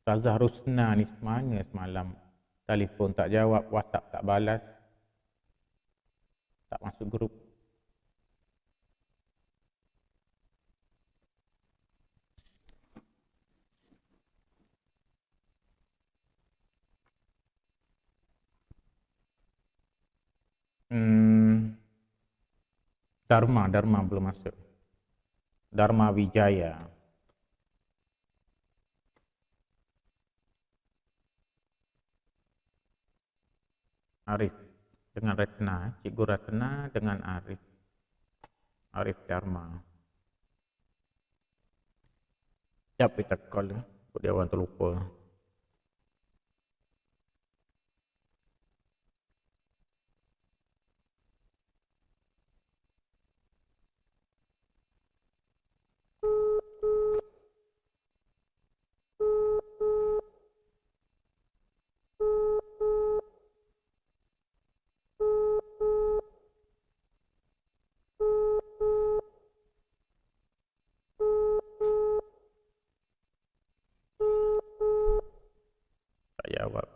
Ustazah Rusna ni mana semalam? Telefon tak jawab, WhatsApp tak balas, tak masuk grup. Dharma belum masuk. Dharma Wijaya. Arif dengan Retna, Cikgu Retna dengan Arif. Arif Dharma. Sekejap kita call ya. Dia orang terlupa. Tak jawab.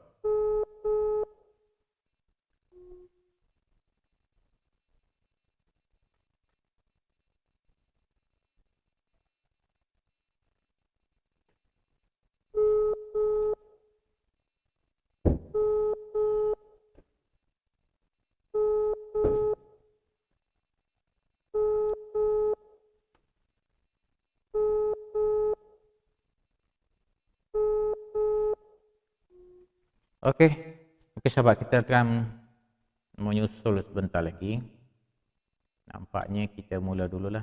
Okey, sahabat, kita akan menyusul sebentar lagi. Nampaknya kita mula dululah.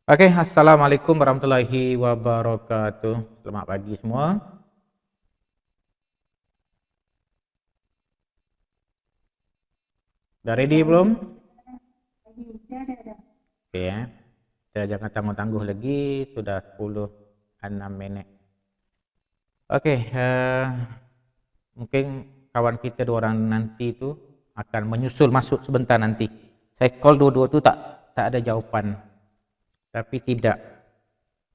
Okey, assalamualaikum warahmatullahi wabarakatuh. Selamat pagi semua. Dah ready belum? Okey kita jangan tangguh-tangguh lagi, sudah 10:06 minit. Okey, mungkin kawan kita dua orang nanti tu akan menyusul masuk sebentar nanti. Saya call dua-dua tu tak ada jawapan. Tapi tidak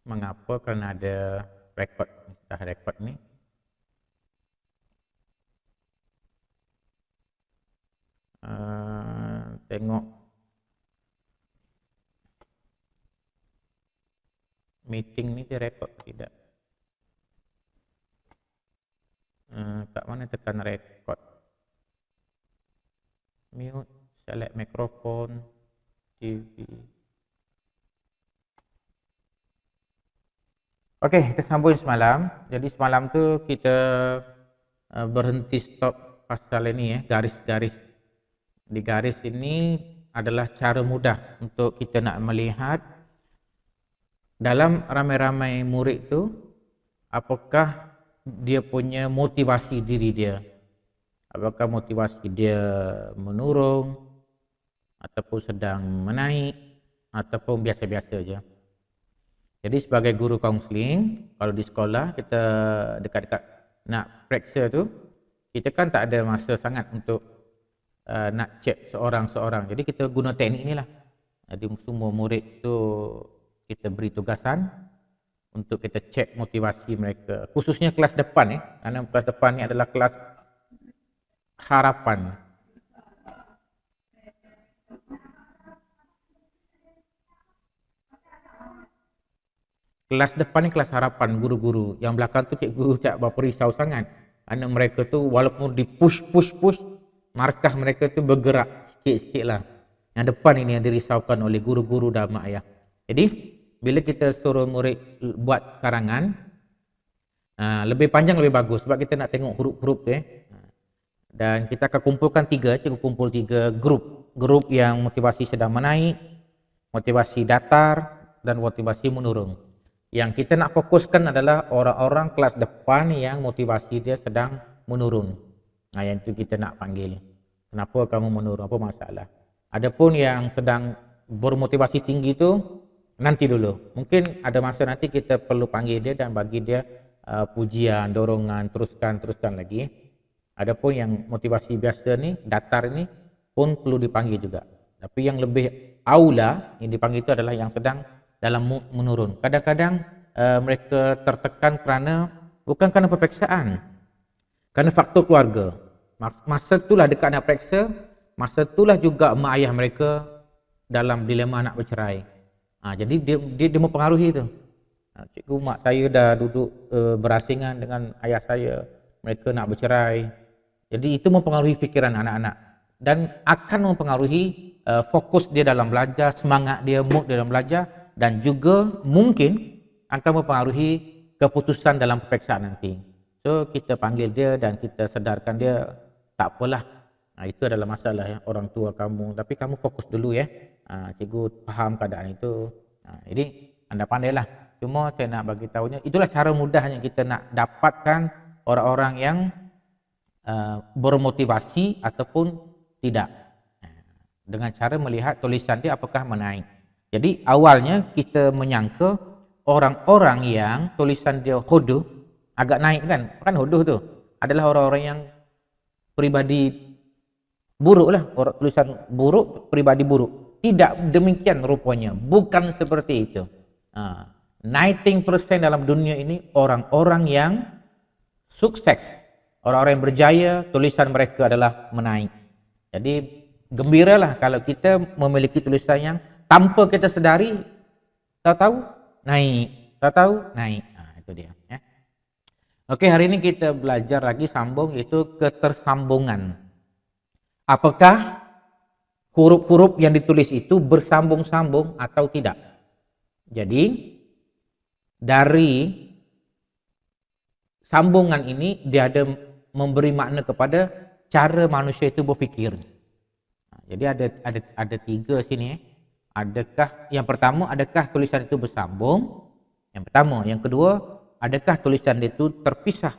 mengapa, kerana ada rekod, dah rekod ni. Tengok meeting ni dia rekod tidak. Kat mana tekan rekod? Mute, select microphone, TV. Okey, kita sambung semalam. Jadi semalam tu kita berhenti stop pasal ini garis-garis. Di garis ini adalah cara mudah untuk kita nak melihat dalam ramai-ramai murid tu apakah dia punya motivasi diri dia. Apakah motivasi dia menurun ataupun sedang menaik ataupun biasa-biasa je. Jadi sebagai guru kaunseling, kalau di sekolah kita dekat-dekat nak periksa tu, kita kan tak ada masa sangat untuk nak cek seorang-seorang. Jadi kita guna teknik ni lah. Jadi semua murid tu kita beri tugasan untuk kita cek motivasi mereka. Khususnya kelas depan kerana kelas depan ni adalah kelas harapan. Kelas depan ni kelas harapan guru-guru. Yang belakang tu cikgu tak berapa risau sangat. Kerana mereka tu walaupun di push, markah mereka tu bergerak sikit-sikit lah. Yang depan ini yang dirisaukan oleh guru-guru dan mak ayah. Jadi bila kita suruh murid buat karangan, lebih panjang lebih bagus. Sebab kita nak tengok huruf-huruf tu. Dan kita akan kumpulkan cikgu kumpul 3 grup. Grup yang motivasi sedang menaik, motivasi datar dan motivasi menurun. Yang kita nak fokuskan adalah orang-orang kelas depan yang motivasi dia sedang menurun. Yang itu kita nak panggil. Kenapa kamu menurun? Apa masalah? Adapun yang sedang bermotivasi tinggi tu nanti dulu. Mungkin ada masa nanti kita perlu panggil dia dan bagi dia pujian, dorongan, teruskan lagi. Adapun yang motivasi biasa ni, datar ni pun perlu dipanggil juga. Tapi yang lebih aula yang dipanggil itu adalah yang sedang dalam mood menurun. Kadang-kadang mereka tertekan bukan kerana perpeksaan, kerana faktor keluarga. Masa itulah dekat nak periksa, masa itulah juga mak ayah mereka dalam dilema nak bercerai. Jadi dia mempengaruhi tu. Cikgu, mak saya dah duduk berasingan dengan ayah saya, mereka nak bercerai. Jadi itu mempengaruhi fikiran anak-anak dan akan mempengaruhi fokus dia dalam belajar, semangat dia, mood dia dalam belajar, dan juga mungkin akan mempengaruhi keputusan dalam perpeksaan nanti. So kita panggil dia dan kita sedarkan dia, tak apalah, itu adalah masalah ya, orang tua kamu, tapi kamu fokus dulu ya. Cikgu faham keadaan itu. Jadi anda pandailah. Cuma saya nak bagi tahunya, itulah cara mudahnya kita nak dapatkan orang-orang yang bermotivasi ataupun tidak, dengan cara melihat tulisan dia apakah menaik. Jadi awalnya kita menyangka orang-orang yang tulisan dia hodoh, agak naik kan hodoh tu adalah orang-orang yang pribadi buruk lah, orang tulisan buruk, pribadi buruk. Tidak demikian rupanya, bukan seperti itu. 19% dalam dunia ini orang-orang yang sukses, orang-orang yang berjaya, tulisan mereka adalah menaik. Jadi gembiralah kalau kita memiliki tulisan yang tanpa kita sedari, tahu-tahu naik, tahu-tahu naik. Itu dia ya. Oke, hari ini kita belajar lagi sambung, itu ketersambungan. Apakah huruf-huruf yang ditulis itu bersambung-sambung atau tidak? Jadi dari sambungan ini dia ada memberi makna kepada cara manusia itu berfikir. Jadi ada tiga sini. Adakah yang pertama, adakah tulisan itu bersambung? Yang pertama, yang kedua, adakah tulisan itu terpisah?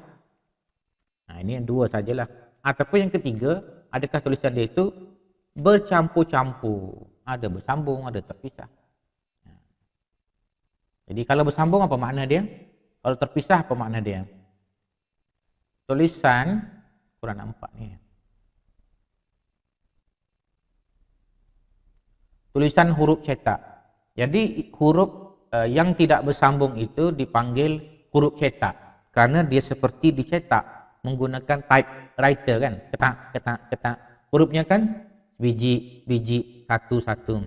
Ini yang dua sajalah. Ataupun yang ketiga, adakah tulisan dia itu bercampur-campur? Ada bersambung, ada terpisah. Jadi kalau bersambung apa makna dia? Kalau terpisah apa makna dia? Tulisan kurang nampak ni. Tulisan huruf cetak. Jadi huruf yang tidak bersambung itu dipanggil huruf cetak karena dia seperti dicetak menggunakan typewriter kan, ketak. Hurufnya kan biji satu-satu.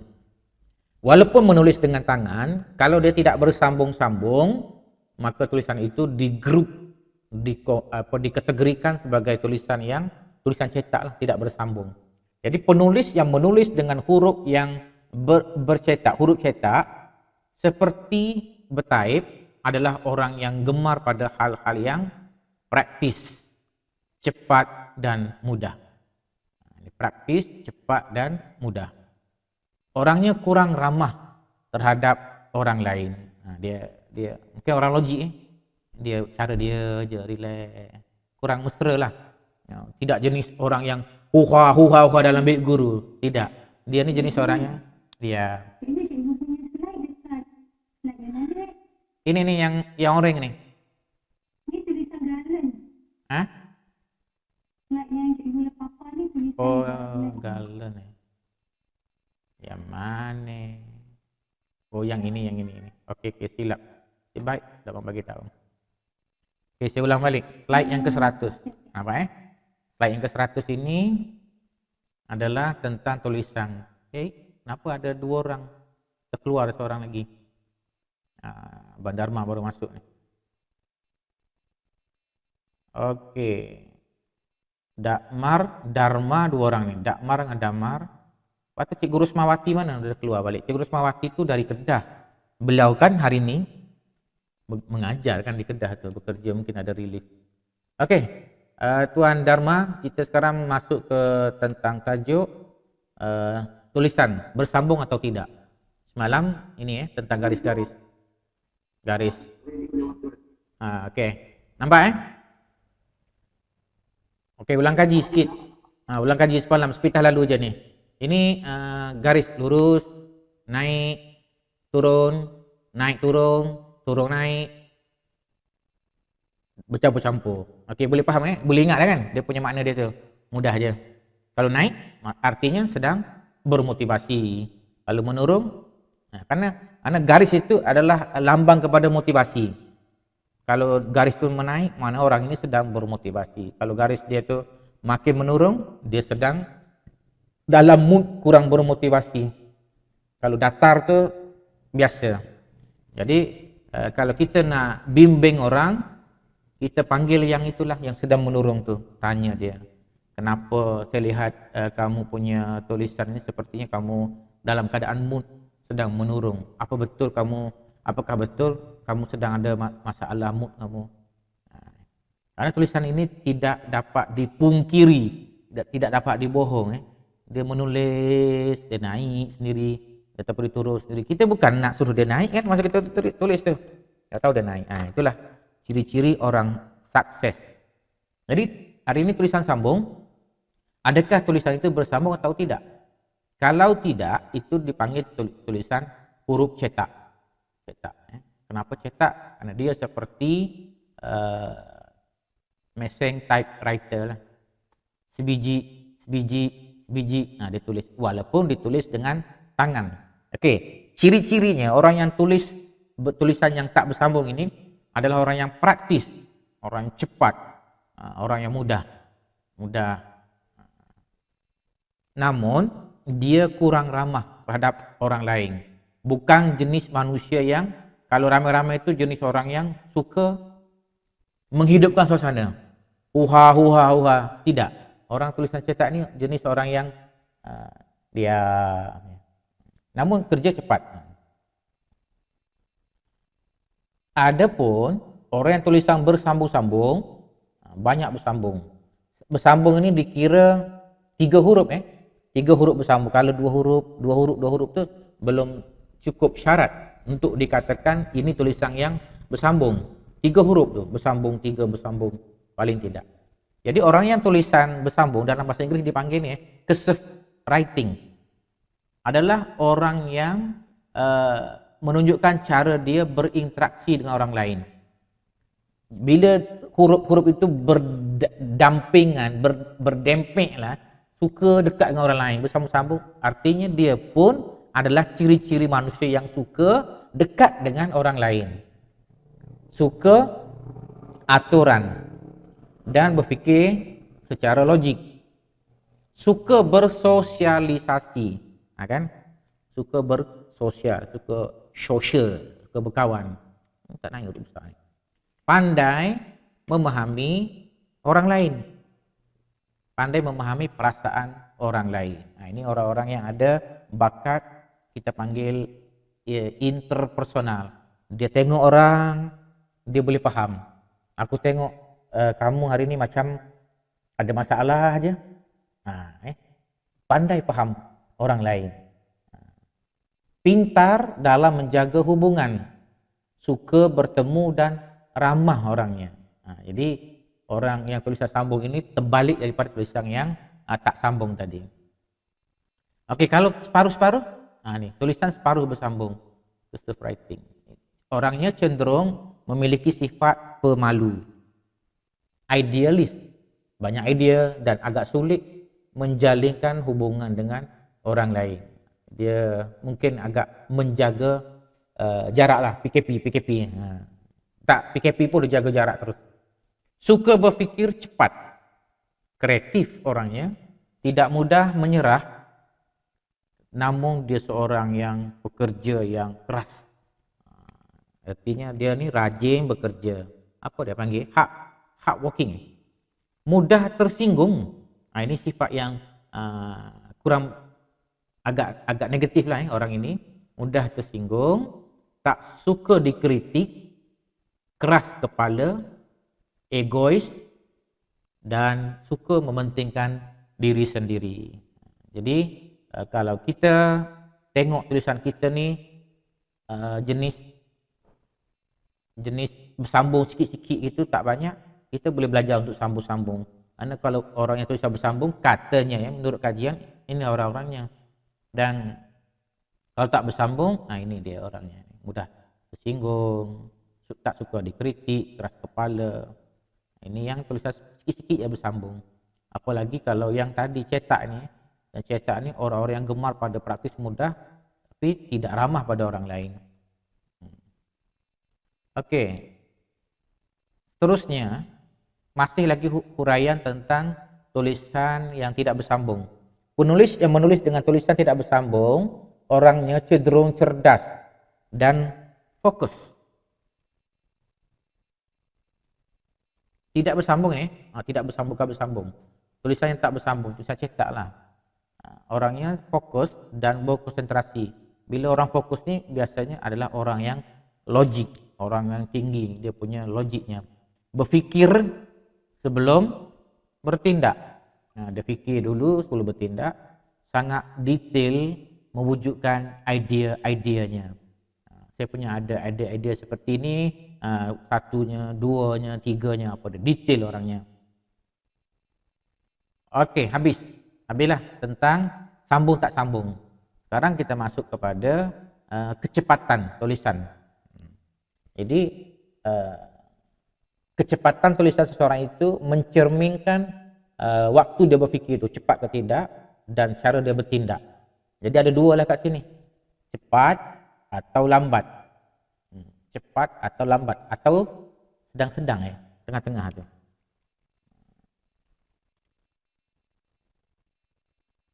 Walaupun menulis dengan tangan, kalau dia tidak bersambung-sambung, maka tulisan itu dikategorikan sebagai tulisan cetak lah, tidak bersambung. Jadi penulis yang menulis dengan huruf yang bercetak, huruf cetak seperti bertaip adalah orang yang gemar pada hal-hal yang praktis, cepat dan mudah. Praktis, cepat dan mudah. Orangnya kurang ramah terhadap orang lain. Dia mungkin orang logik Dia cara dia je relax, kurang mesra lah. Tidak jenis orang yang huha dalam bilik guru. Tidak. Dia ni jenis orang yang dia. Ini nih yang orang ni. Ini tulisan galen. Hah? Yang cikgu papa ni tulisan galen ni. Yang mana? Yang ini. Okey, silap. Baik, dapat bagi tahu. Okey, saya ulang balik. Slide yang ke-100. Apa Slide yang ke-100 ini adalah tentang tulisan. Kenapa ada dua orang? Terkeluar seorang lagi. Abang Dharma baru masuk ni. Okey. Dharma dua orang ni. Dakmar dengan Damar. Lepas tu Cikgu Rusmawati mana dah keluar balik. Cikgu Rusmawati tu dari Kedah. Beliau kan hari ni mengajar kan di Kedah tu, bekerja, mungkin ada relief. Okey, Tuan Dharma, kita sekarang masuk ke tentang tajuk tulisan bersambung atau tidak. Semalam ini tentang garis-garis. Garis. Okey. Nampak Okey, ulang kaji sikit. Ulang kaji semalam, sepitah lalu je ni. Ini garis lurus, naik, turun, turun naik, bercampur-campur. Okey, boleh faham Boleh ingat kan? Dia punya makna dia tu. Mudah je. Kalau naik, artinya sedang bermotivasi. Kalau menurun, Karena garis itu adalah lambang kepada motivasi. Kalau garis itu menaik, mana orang ini sedang bermotivasi. Kalau garis dia itu makin menurun, dia sedang dalam mood kurang bermotivasi. Kalau datar tu biasa. Jadi kalau kita nak bimbing orang, kita panggil yang itulah yang sedang menurun tu, tanya dia, kenapa saya lihat kamu punya tulisan ini sepertinya kamu dalam keadaan mood sedang menurun. Apakah betul kamu sedang ada masalah mood kamu? Karena tulisan ini tidak dapat dipungkiri, tidak dapat dibohong. Dia menulis, dia naik sendiri, dia tak turun sendiri. Kita bukan nak suruh dia naik kan, masa kita tulis tu, tak tahu dia naik. Itulah ciri-ciri orang sukses. Jadi hari ini tulisan sambung, adakah tulisan itu bersambung atau tidak? Kalau tidak, itu dipanggil tulisan huruf cetak. Kenapa cetak? Karena dia seperti mesin typewriter lah. Sebiji. Ditulis. Walaupun ditulis dengan tangan. Okey, ciri-cirinya orang yang tulis tulisan yang tak bersambung ini adalah orang yang praktis, orang yang cepat, orang yang mudah. Namun dia kurang ramah terhadap orang lain. Bukan jenis manusia yang kalau ramai-ramai itu jenis orang yang suka menghidupkan suasana. Huha. Tidak. Orang tulisan cetak ni jenis orang yang diam. Namun kerja cepat. Adapun orang yang tulisan bersambung-sambung, banyak bersambung. Bersambung ini dikira 3 huruf 3 huruf bersambung. Kalau 2 huruf tu belum cukup syarat untuk dikatakan ini tulisan yang bersambung. 3 huruf tu bersambung, 3 bersambung paling tidak. Jadi orang yang tulisan bersambung dalam bahasa Inggeris dipanggil ni cursive writing. Adalah orang yang menunjukkan cara dia berinteraksi dengan orang lain. Bila huruf-huruf itu berdampingan, berdempek lah, suka dekat dengan orang lain, bersambung-sambung, artinya dia pun adalah ciri-ciri manusia yang suka dekat dengan orang lain. Suka aturan dan berfikir secara logik. Suka bersosialisasi, kan? Suka bersosial, suka berkawan. Tak naik huruf besar. Pandai memahami orang lain. Pandai memahami perasaan orang lain. Ini orang-orang yang ada bakat, kita panggil interpersonal. Dia tengok orang, dia boleh faham. Aku tengok kamu hari ni macam ada masalah aja. Pandai faham orang lain. Pintar dalam menjaga hubungan. Suka bertemu dan ramah orangnya. Jadi orang yang tulisan sambung ini terbalik daripada tulisan yang tak sambung tadi. Okey, kalau separuh-separuh, ni tulisan separuh bersambung. Cursive writing. Orangnya cenderung memiliki sifat pemalu. Idealis, banyak idea dan agak sulit menjalinkan hubungan dengan orang lain. Dia mungkin agak menjaga jarak lah, PKP. Tak, PKP pun dia jaga jarak terus. Suka berfikir cepat, kreatif orangnya, tidak mudah menyerah, namun dia seorang yang pekerja yang keras. Artinya dia ni rajin bekerja. Apa dia panggil? Hard working. Mudah tersinggung. Ini sifat yang kurang agak negatif lah orang ini. Mudah tersinggung, tak suka dikritik, keras kepala, egois dan suka mementingkan diri sendiri. Jadi kalau kita tengok tulisan kita ni jenis bersambung sikit-sikit itu tak banyak, kita boleh belajar untuk sambung-sambung. Karena kalau orang yang tulisan bersambung, katanya menurut kajian ini orang-orangnya. Dan kalau tak bersambung, ini dia orangnya. Mudah tersinggung, tak suka dikritik, keras kepala. Ini yang tulisan sikit-sikit yang bersambung. Apalagi kalau yang tadi cetak ni orang-orang yang gemar pada praktis mudah, tapi tidak ramah pada orang lain. Oke. Seterusnya, masih lagi huraian tentang tulisan yang tidak bersambung. Penulis yang menulis dengan tulisan tidak bersambung, orangnya cenderung cerdas dan fokus. Tidak bersambung tidak bersambung. Tulisan yang tak bersambung, tulisan cetak lah. Orangnya fokus dan berkonsentrasi. Bila orang fokus ni biasanya adalah orang yang logik, orang yang tinggi, dia punya logiknya. Berfikir sebelum bertindak. Dia fikir dulu sebelum bertindak, sangat detail mewujudkan idea-ideanya. Saya punya ada idea seperti ini, satunya, duanya, tiganya, apa dia, detail orangnya. Okey, habislah tentang sambung tak sambung. Sekarang kita masuk kepada kecepatan tulisan. Jadi kecepatan tulisan seseorang itu mencerminkan waktu dia berfikir itu cepat atau tidak dan cara dia bertindak. Jadi ada dua lah kat sini. Cepat atau lambat. Cepat atau lambat atau sedang-sedang tengah-tengah tu.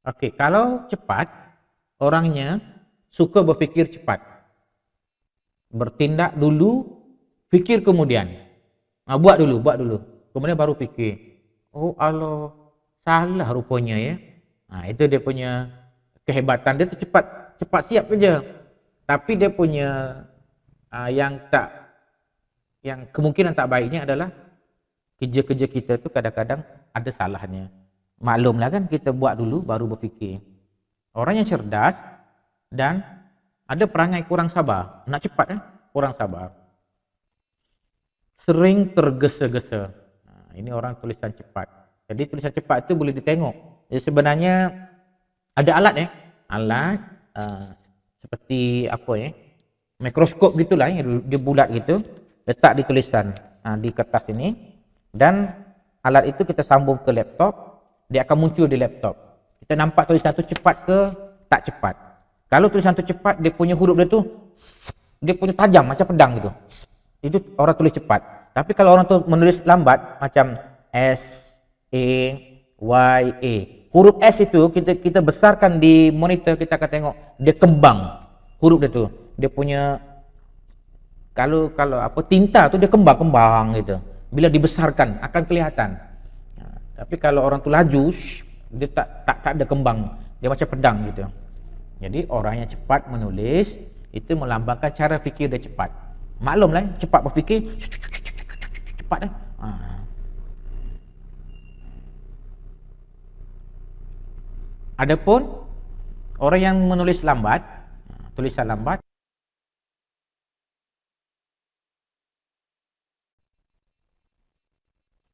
Okey, kalau cepat orangnya suka berfikir cepat. Bertindak dulu, fikir kemudian. Buat dulu. Kemudian baru fikir. Oh Allah, salah rupanya ya. Itu dia punya kehebatan. Dia tu cepat siap saja. Tapi dia punya yang kemungkinan tak baiknya adalah kerja-kerja kita tu kadang-kadang ada salahnya. Maklumlah kan, kita buat dulu baru berfikir. Orang yang cerdas dan ada perangai kurang sabar. Nak cepat kurang sabar. Sering tergesa-gesa. Ini orang tulisan cepat. Jadi tulisan cepat itu boleh ditengok. Jadi sebenarnya ada alat alat seperti apa mikroskop gitulah, dia bulat gitu, letak di tulisan di kertas ini, dan alat itu kita sambung ke laptop, dia akan muncul di laptop. Kita nampak tulisan itu cepat ke tak cepat. Kalau tulisan itu cepat, dia punya huruf dia punya tajam macam pedang gitu. Itu orang tulis cepat. Tapi kalau orang tu menulis lambat macam S A Y A, huruf S itu kita besarkan di monitor, kita akan tengok dia kembang huruf dia tu. Dia punya kalau apa tinta tu dia kembang gitu. Bila dibesarkan akan kelihatan. Tapi kalau orang tu laju, dia tak ada kembang, dia macam pedang gitu. Jadi orang yang cepat menulis itu melambangkan cara fikir dia cepat. Maklumlah, cepat berfikir, cepat Adapun orang yang menulis lambat, tulisan lambat,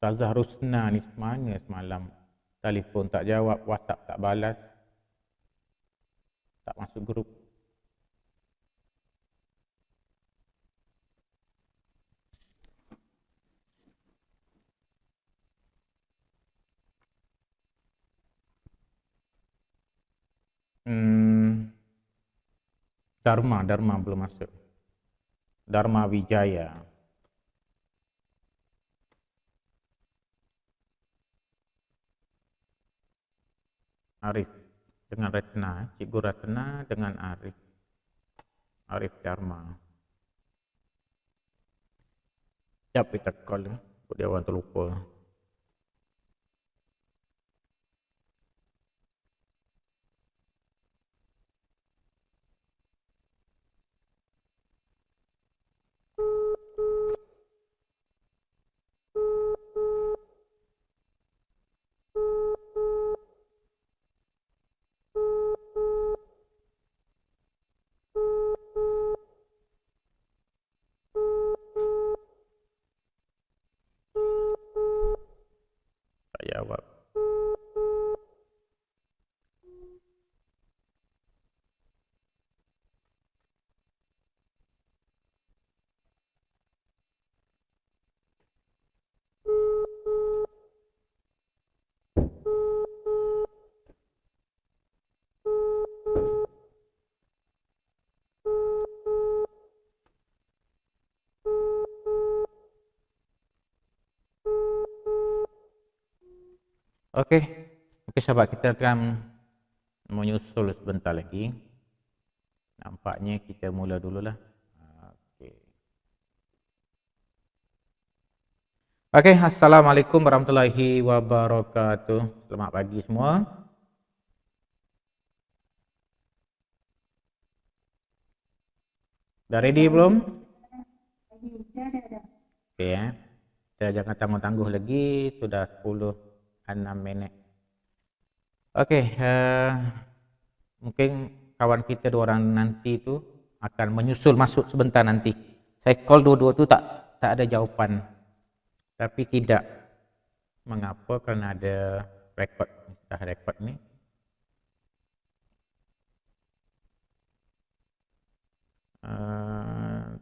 Ustazah Rusna ni mana semalam? Telefon tak jawab, WhatsApp tak balas, tak masuk grup. Dharma belum masuk. Dharma Wijaya. Arif dengan Retna, Cikgu Retna dengan Arif. Arif Dharma. Siap kita call dia orang terlupa. Oke, sahabat, kita akan menyusul sebentar lagi. Nampaknya kita mula dululah. Oke, assalamualaikum warahmatullahi wabarakatuh. Selamat pagi semua. Dah ready belum? Oke ya. Kita jangan tangguh-tangguh lagi, sudah 10:06 minit. Oke, mungkin kawan kita dua orang nanti itu akan menyusul masuk sebentar nanti. Saya call dua-dua tu tak ada jawapan. Tapi tidak mengapa, karena ada rekod, dah rekod ni.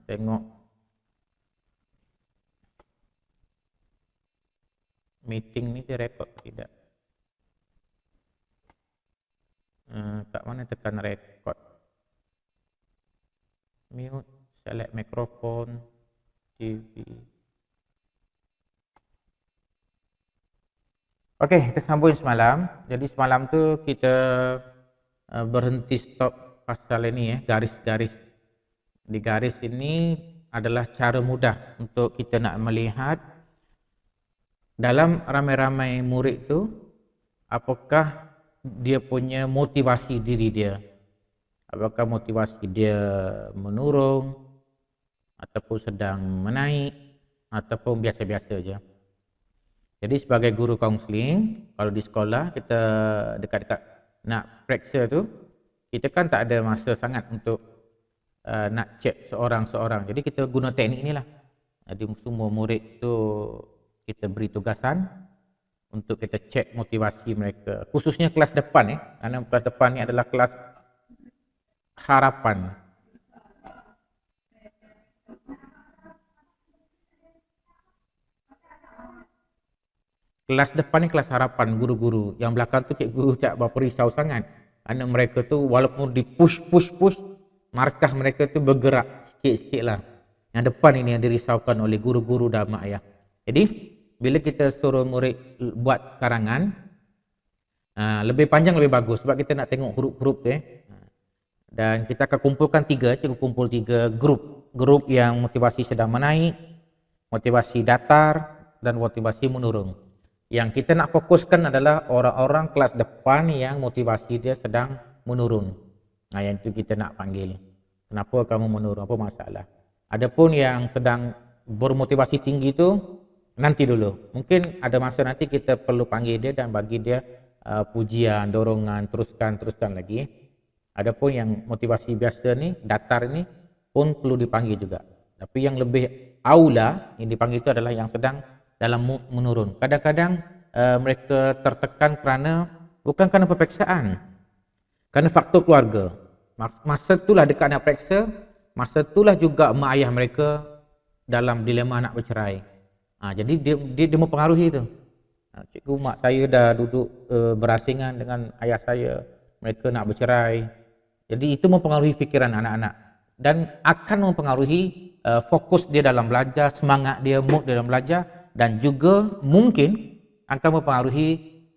Tengok meeting ni direkod tidak. Kat mana tekan record, mute, select mikrofon, TV. Okey, kita sambung semalam. Jadi semalam tu kita berhenti stop pasal ini ya, garis-garis. Di garis ini adalah cara mudah untuk kita nak melihat dalam ramai-ramai murid tu apakah dia punya motivasi diri dia. Apakah motivasi dia menurun ataupun sedang menaik ataupun biasa-biasa je. Jadi sebagai guru kaunseling, kalau di sekolah kita dekat-dekat nak periksa tu, kita kan tak ada masa sangat untuk nak cek seorang-seorang. Jadi kita guna teknik inilah. Jadi semua murid tu kita beri tugasan untuk kita cek motivasi mereka. Khususnya kelas depan kerana kelas depan ni adalah kelas harapan. Kelas depan ni kelas harapan guru-guru. Yang belakang tu cikgu tak berapa risau sangat. Kerana mereka tu walaupun di push, markah mereka tu bergerak sikit-sikit lah. Yang depan ini yang dirisaukan oleh guru-guru dan mak ayah. Jadi bila kita suruh murid buat karangan, lebih panjang lebih bagus sebab kita nak tengok huruf-huruf tu. Dan kita akan kumpulkan cikgu kumpul 3 grup. Grup yang motivasi sedang menaik, motivasi datar dan motivasi menurun. Yang kita nak fokuskan adalah orang-orang kelas depan yang motivasi dia sedang menurun. Yang itu kita nak panggil. Kenapa kamu menurun? Apa masalah? Adapun yang sedang bermotivasi tinggi tu nanti dulu. Mungkin ada masa nanti kita perlu panggil dia dan bagi dia pujian, dorongan, teruskan lagi. Adapun yang motivasi biasa ni, datar ni pun perlu dipanggil juga. Tapi yang lebih aula yang dipanggil itu adalah yang sedang dalam menurun. Kadang-kadang mereka tertekan bukan kerana perpeksaan, kerana faktor keluarga. Masa itulah dekat nak periksa, masa itulah juga mak ayah mereka dalam dilema nak bercerai. Jadi dia mempengaruhi tu. Cikgu, mak saya dah duduk berasingan dengan ayah saya, mereka nak bercerai. Jadi itu mempengaruhi fikiran anak-anak dan akan mempengaruhi fokus dia dalam belajar, semangat dia, mood dia dalam belajar, dan juga mungkin akan mempengaruhi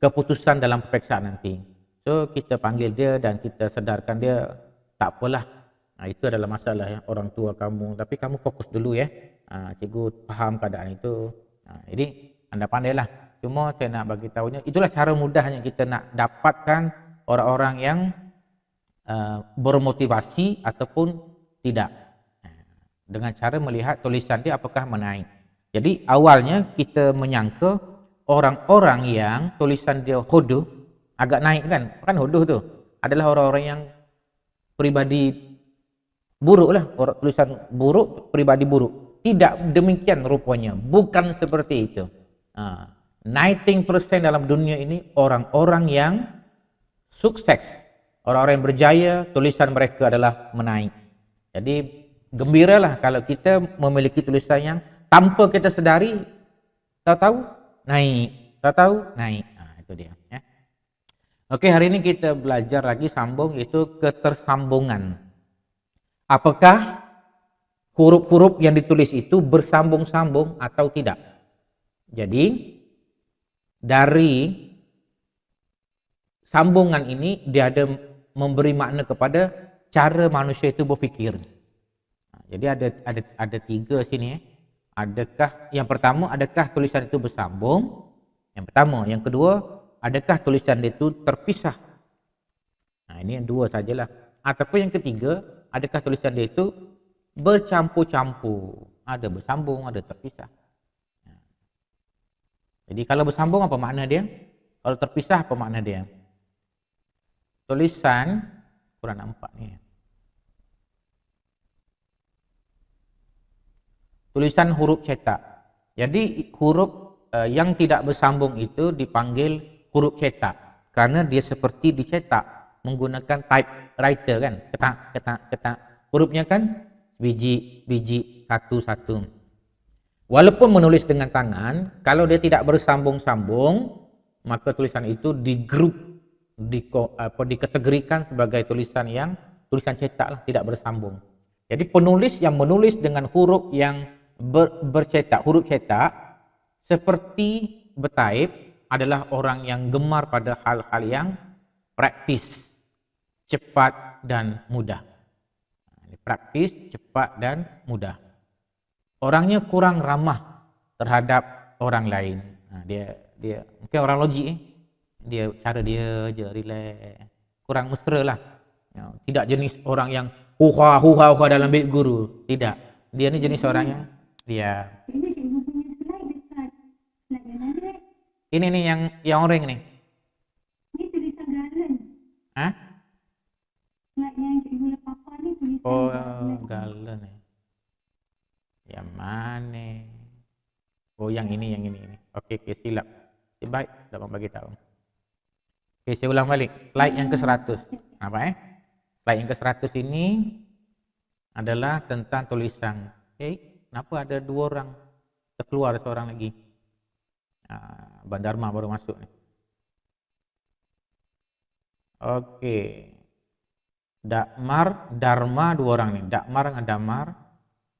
keputusan dalam peperiksaan nanti. So kita panggil dia dan kita sedarkan dia, tak apalah, itu adalah masalah ya, orang tua kamu, tapi kamu fokus dulu ya. Cikgu faham keadaan itu. Jadi anda pandailah. Cuma saya nak bagi tahunya, itulah cara mudahnya kita nak dapatkan orang-orang yang bermotivasi ataupun tidak. Dengan cara melihat tulisan dia apakah menaik. Jadi awalnya kita menyangka orang-orang yang tulisan dia hodoh agak naik kan hodoh tu adalah orang-orang yang pribadi buruk lah, orang tulisan buruk, pribadi buruk. Tidak demikian rupanya, bukan seperti itu. 19% dalam dunia ini orang-orang yang sukses, orang-orang yang berjaya, tulisan mereka adalah menaik. Jadi gembiralah kalau kita memiliki tulisan yang tanpa kita sedari, tahu-tahu naik, tahu-tahu naik. Itu dia ya. Okey, hari ini kita belajar lagi sambung, itu ketersambungan. Apakah huruf-huruf yang ditulis itu bersambung-sambung atau tidak? Jadi dari sambungan ini dia ada memberi makna kepada cara manusia itu berfikir. Jadi ada 3 sini. Adakah yang pertama, adakah tulisan itu bersambung? Yang pertama, yang kedua, adakah tulisan itu terpisah? Ini yang 2 sajalah. Ataupun yang ketiga, adakah tulisan dia itu bercampur-campur? Ada bersambung, ada terpisah. Jadi kalau bersambung apa makna dia? Kalau terpisah apa makna dia? Tulisan kurang nampak ni. Tulisan huruf cetak. Jadi huruf yang tidak bersambung itu dipanggil huruf cetak karena dia seperti dicetak menggunakan typewriter kan. Ketak. Hurufnya kan biji satu-satu. Walaupun menulis dengan tangan, kalau dia tidak bersambung-sambung, maka tulisan itu dikategorikan sebagai tulisan cetak lah, tidak bersambung. Jadi penulis yang menulis dengan huruf yang bercetak, huruf cetak seperti bertaip adalah orang yang gemar pada hal-hal yang praktis, cepat dan mudah. Praktis, cepat dan mudah. Orangnya kurang ramah terhadap orang lain. Dia mungkin orang logik Dia cara dia je relax, kurang mesra lah. Tidak jenis orang yang huha dalam bilik guru. Tidak. Dia ni jenis orang yang dia. Ini cikgu punya slide dekat. Slide yang mana? Ini nih yang orang ni. Ni tulisan galan. Hah? Slide yang cikgu lepas ni tulisan Galan ni. Yang mana? Yang ini. Okey, silap. Baik, dapat bagi tahu. Okey, saya ulang balik. Slide yang ke-100. Apa Slide yang ke-100 ini adalah tentang tulisan. Okey, kenapa ada 2 orang? Terkeluar seorang lagi. Abang Dharma baru masuk ni. Okey. Dharma 2 orang ni. Dakmar dengan Damar.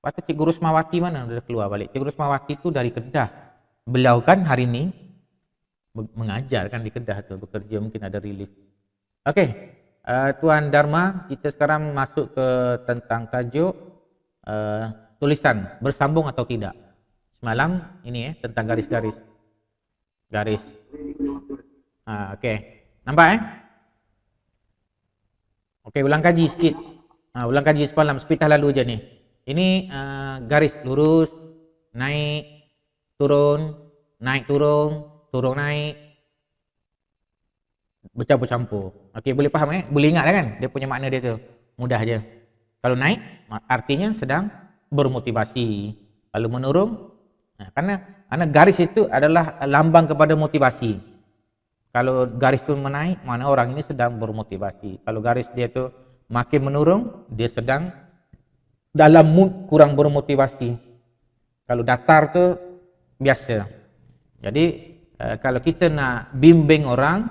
Lepas tu Cikgu Rusmawati mana dah keluar balik. Cikgu Rusmawati tu dari Kedah. Beliau kan hari ni mengajar kan di Kedah tu, bekerja, mungkin ada relief. Okey, Tuan Dharma, kita sekarang masuk ke tentang tajuk tulisan bersambung atau tidak. Semalam ini tentang garis-garis. Garis. Okey. Nampak Okey, ulang kaji sikit. Ulang kaji semalam, sepitah lalu je ni. Ini garis lurus, naik, turun, naik turun, turun naik, bercampur-campur. Okey, boleh faham Boleh ingat kan? Dia punya makna dia tu. Mudah je. Kalau naik, artinya sedang bermotivasi. Kalau menurun, karena garis itu adalah lambang kepada motivasi. Kalau garis tu menaik, mana orang ini sedang bermotivasi. Kalau garis dia tu makin menurun, dia sedang dalam mood kurang bermotivasi. Kalau datar tu biasa. Jadi kalau kita nak bimbing orang,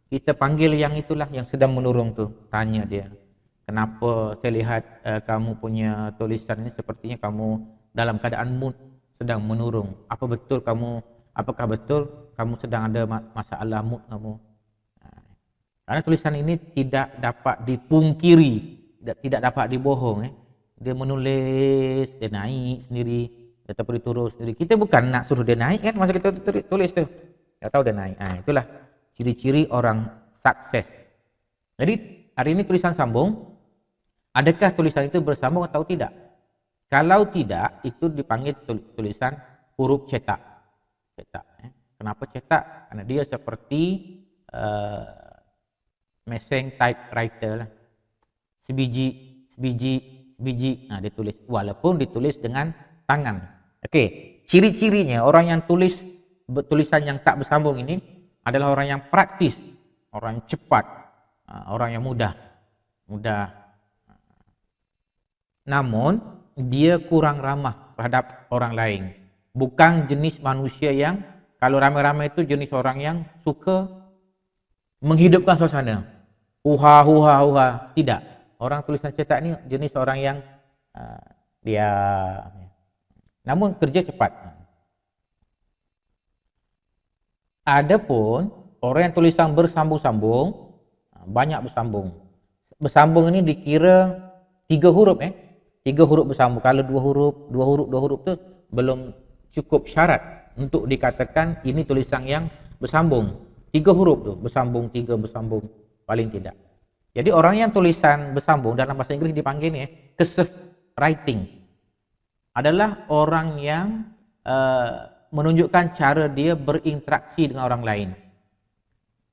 kita panggil yang itulah yang sedang menurun tu. Tanya dia, kenapa saya lihat kamu punya tulisan ini sepertinya kamu dalam keadaan mood sedang menurun. Apakah betul kamu sedang ada masalah mood kamu? Karena tulisan ini tidak dapat dipungkiri, tidak dapat dibohong. Dia menulis, dia naik sendiri, ataupun dia turun sendiri. Kita bukan nak suruh dia naik kan masa kita tulis tu. Dia tahu dia naik. Itulah ciri-ciri orang sukses. Jadi hari ini tulisan sambung. Adakah tulisan itu bersambung atau tidak? Kalau tidak, itu dipanggil tulisan huruf cetak. Kenapa cetak? Karena dia seperti mesin typewriter lah. Sebiji. Dia tulis. Walaupun ditulis dengan tangan. Okey, ciri-cirinya orang yang tulis tulisan yang tak bersambung ini adalah orang yang praktis, orang yang cepat, orang yang mudah. Namun dia kurang ramah terhadap orang lain. Bukan jenis manusia yang kalau ramai-ramai itu jenis orang yang suka menghidupkan suasana. Huha. Tidak. Orang tulisan cetak ni jenis orang yang diam. Namun kerja cepat. Adapun Orang yang tulisan bersambung-sambung, banyak bersambung. Bersambung ini dikira 3 huruf 3 huruf bersambung. Kalau 2 huruf tu belum cukup syarat untuk dikatakan ini tulisan yang bersambung. 3 huruf tu bersambung, 3 bersambung paling tidak. Jadi orang yang tulisan bersambung dalam bahasa Inggris dipanggil ni cursive writing. Adalah orang yang menunjukkan cara dia berinteraksi dengan orang lain.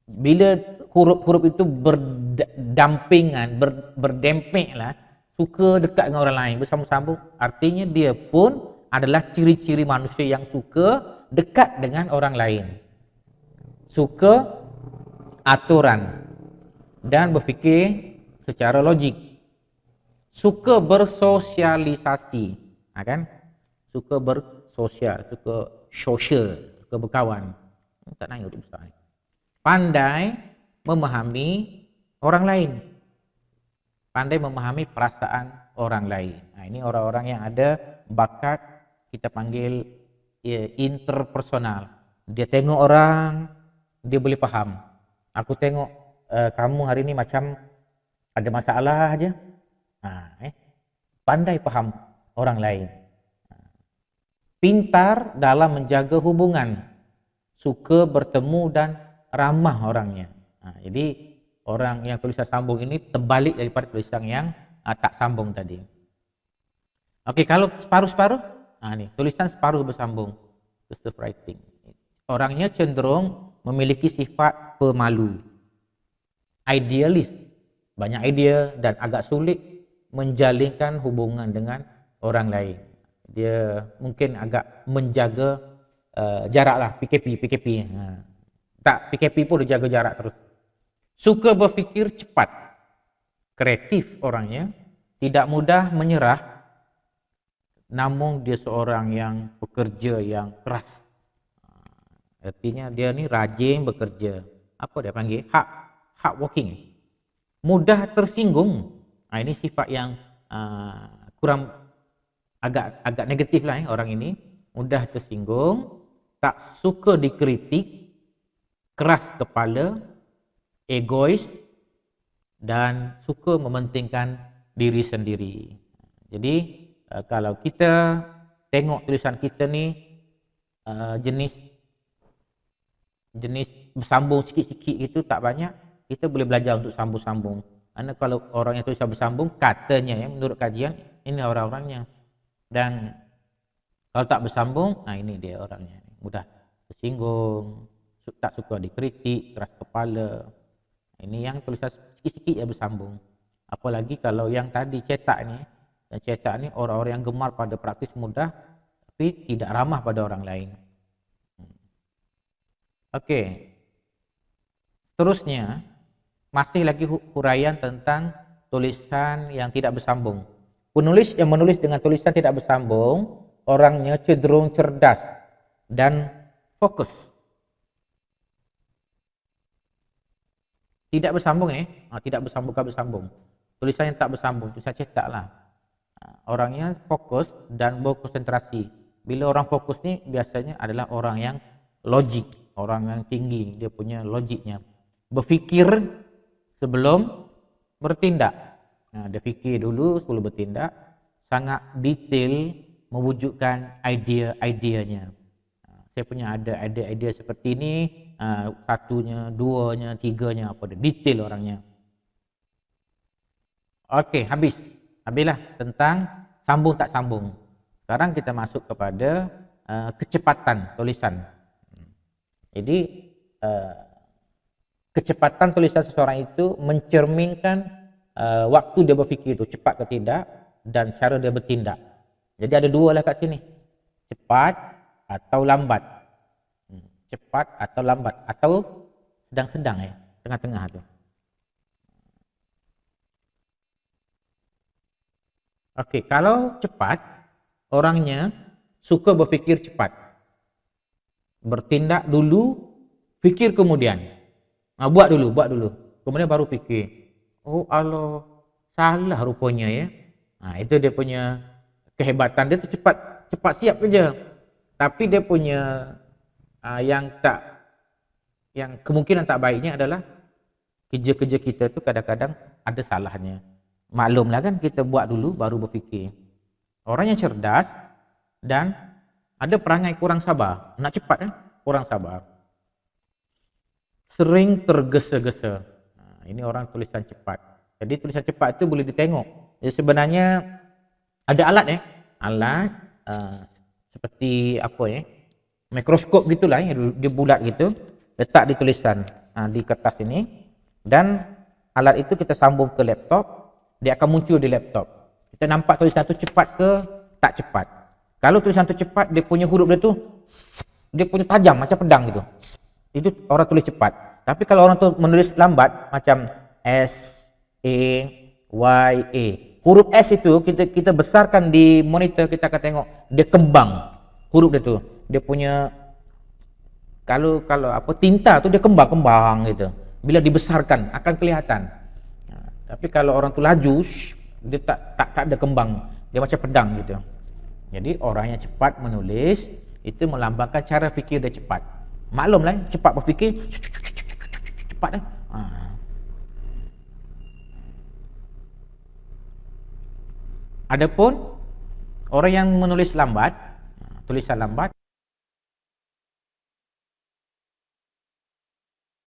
Bila huruf-huruf itu berdampingan, berdempek lah, suka dekat dengan orang lain, bersambung-sambung, artinya dia pun adalah ciri-ciri manusia yang suka dekat dengan orang lain. Suka aturan dan berfikir secara logik. Suka bersosialisasi, kan? Suka bersosial, suka social, suka berkawan. Tak nanya huruf besar. Pandai memahami orang lain. Pandai memahami perasaan orang lain. Nah, ini orang-orang yang ada bakat, kita panggil interpersonal. Dia tengok orang, dia boleh faham. Aku tengok kamu hari ini macam ada masalah aja. Pandai faham orang lain. Pintar dalam menjaga hubungan. Suka bertemu dan ramah orangnya. Jadi orang yang tulisan sambung ini terbalik daripada tulisan yang tak sambung tadi. Okey, kalau separuh-separuh, ni tulisan separuh bersambung. Cursive writing. Orangnya cenderung memiliki sifat pemalu. Idealis, banyak idea dan agak sulit menjalinkan hubungan dengan orang lain. Dia mungkin agak menjaga jarak lah, PKP. Tak, PKP pun dia jaga jarak terus. Suka berfikir cepat. Kreatif orangnya. Tidak mudah menyerah. Namun dia seorang yang bekerja yang keras. Artinya dia ni rajin bekerja. Apa dia panggil? Hard working. Mudah tersinggung. Ini sifat yang kurang agak negatif lah orang ini. Mudah tersinggung. Tak suka dikritik. Keras kepala, egois dan suka mementingkan diri sendiri. Jadi kalau kita tengok tulisan kita ni jenis bersambung sikit-sikit itu tak banyak, kita boleh belajar untuk sambung-sambung. Karena kalau orang yang tulisan bersambung, katanya menurut kajian ini orang-orangnya. Dan kalau tak bersambung, ini dia orangnya. Mudah tersinggung, tak suka dikritik, keras kepala. Ini yang tulisan sikit-sikit yang bersambung. Apalagi kalau yang tadi cetak ni orang-orang yang gemar pada praktis mudah tapi tidak ramah pada orang lain. Okey. Seterusnya masih lagi huraian tentang tulisan yang tidak bersambung. Penulis yang menulis dengan tulisan tidak bersambung, orangnya cenderung cerdas dan fokus. Tidak bersambung tidak bersambung. Tulisan yang tak bersambung, tulisan cetak lah. Orangnya fokus dan berkonsentrasi. Bila orang fokus ni biasanya adalah orang yang logik, orang yang tinggi, dia punya logiknya. Berfikir sebelum bertindak. Dia fikir dulu sebelum bertindak, sangat detail mewujudkan idea-ideanya. Saya punya ada idea seperti ini, satunya, duanya, tiganya, apa dia, detail orangnya. Okey, habislah tentang sambung tak sambung. Sekarang kita masuk kepada kecepatan tulisan. Jadi kecepatan tulisan seseorang itu mencerminkan waktu dia berfikir itu cepat ke tidak dan cara dia bertindak. Jadi ada dua lah kat sini, cepat atau lambat. Cepat atau lambat atau sedang-sedang tengah-tengah tu. Okey, kalau cepat, orangnya suka berfikir cepat. Bertindak dulu, fikir kemudian. Buat dulu. Kemudian baru fikir. Oh Allah, salah rupanya ya. Itu dia punya kehebatan. Dia tu cepat siap kerja. Tapi dia punya yang tak yang kemungkinan tak baiknya adalah kerja-kerja kita tu kadang-kadang ada salahnya. Maklumlah kan, kita buat dulu baru berfikir. Orang yang cerdas dan ada perangai kurang sabar, nak cepat kan, kurang sabar, sering tergesa-gesa. Ini orang tulisan cepat. Jadi tulisan cepat itu boleh ditengok. Jadi sebenarnya ada alat alat seperti apa mikroskop gitulah dia bulat gitu, letak di tulisan di kertas ini, dan alat itu kita sambung ke laptop, dia akan muncul di laptop. Kita nampak tulisan tu cepat ke tak cepat. Kalau tulisan tu cepat, dia punya huruf dia punya tajam macam pedang gitu. Itu orang tulis cepat. Tapi kalau orang tu menulis lambat macam S A Y A, huruf S itu kita besarkan di monitor, kita akan tengok dia kembang huruf dia tu. Dia punya kalau apa tinta tu dia kembang gitu. Bila dibesarkan akan kelihatan. Tapi kalau orang tu laju, dia tak ada kembang, dia macam pedang gitu. Jadi orang yang cepat menulis itu melambangkan cara fikir dia cepat. Maklumlah, cepat berfikir, cepat Adapun orang yang menulis lambat, tulisan lambat,